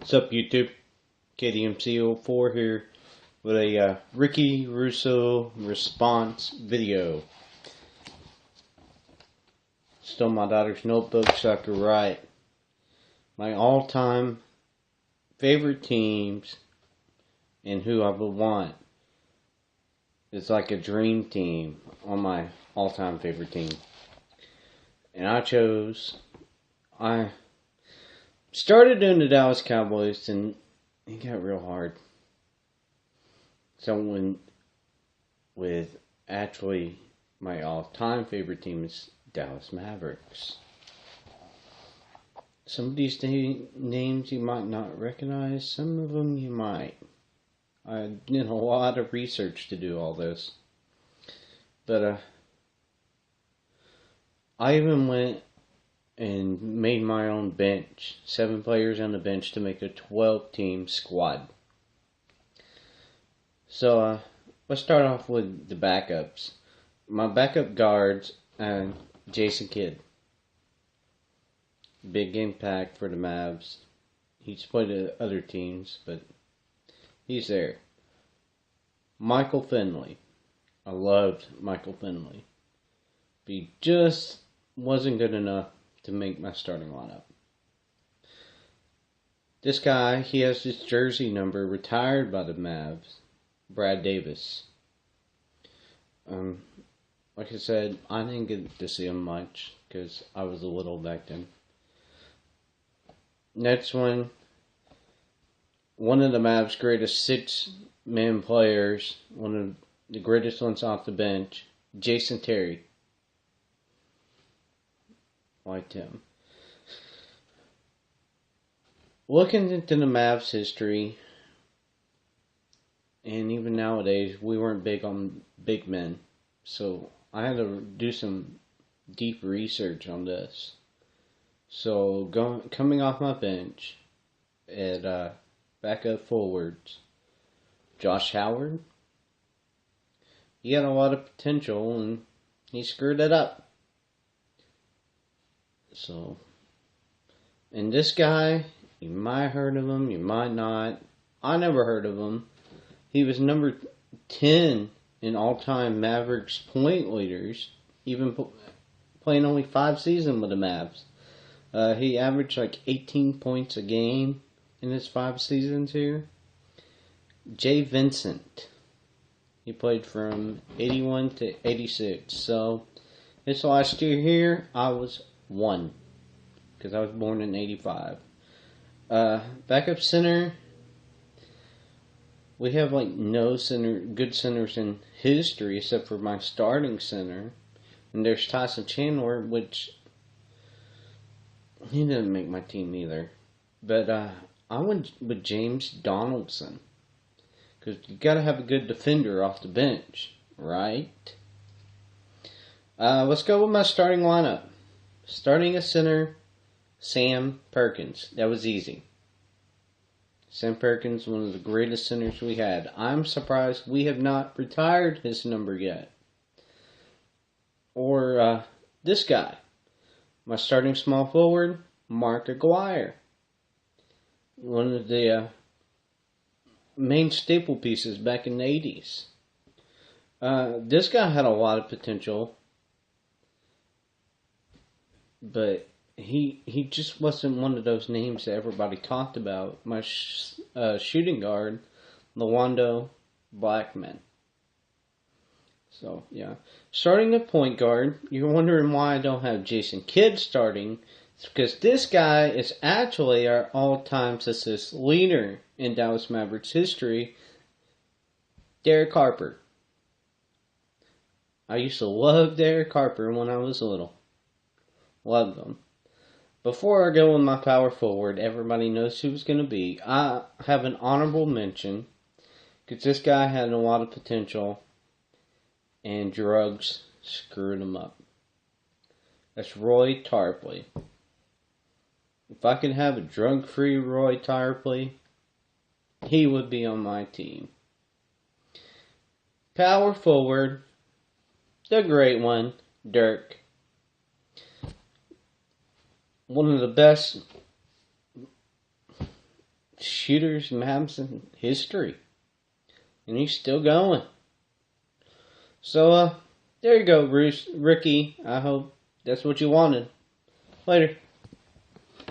What's up, YouTube? KDMC04 here with a Ricky Russo response video. Stole my daughter's notebook so I could write my all-time favorite teams and who I would want. It's like a dream team on my all-time favorite team. And I started doing the Dallas Cowboys, and it got real hard. So when with actually my all-time favorite team is Dallas Mavericks. Some of these names you might not recognize, some of them you might. I did a lot of research to do all this. But I even went and made my own bench. 7 players on the bench to make a 12-team squad. So let's start off with the backups. My backup guards, Jason Kidd. Big impact for the Mavs. He's played at other teams, but he's there. Michael Finley. I loved Michael Finley. But he just wasn't good enough to make my starting lineup. This guy, he has his jersey number retired by the Mavs. Brad Davis. Like I said, I didn't get to see him much because I was a little back then. Next one of the Mavs' greatest 6-man players, one of the greatest ones off the bench, Jason Terry. Liked him. Looking into the Mavs' history, and even nowadays, we weren't big on big men. So I had to do some deep research on this. So coming off my bench at backup forwards, Josh Howard. He had a lot of potential and he screwed it up. So, and this guy, you might have heard of him, you might not. I never heard of him. He was number 10 in all-time Mavericks point leaders, even playing only 5 seasons with the Mavs. He averaged like 18 points a game in his 5 seasons here. Jay Vincent. He played from 81 to 86. So, this last year here, I was 1. Because I was born in 85. Backup center. We have like no good centers in history except for my starting center. And there's Tyson Chandler, which he didn't make my team either. But I went with James Donaldson. Because you got to have a good defender off the bench, right? Let's go with my starting lineup. Starting a center, Sam Perkins. That was easy. Sam Perkins, one of the greatest centers we had. I'm surprised we have not retired his number yet. Or this guy. My starting small forward, Mark Aguirre. One of the main staple pieces back in the 80s. This guy had a lot of potential. But he just wasn't one of those names that everybody talked about. My shooting guard, Lawando Blackman. So, yeah. Starting at point guard, you're wondering why I don't have Jason Kidd starting. It's because this guy is actually our all-time assist leader in Dallas Mavericks history, Derek Harper. I used to love Derek Harper when I was little. Loved him. Before I go with my power forward, everybody knows who it's going to be. I have an honorable mention because this guy had a lot of potential and drugs screwed him up. That's Roy Tarpley. If I could have a drug-free Roy Tarpley, he would be on my team. Power forward, the great one, Dirk. One of the best shooters Mavs in history. And he's still going. So, there you go, Ricky. I hope that's what you wanted. Later.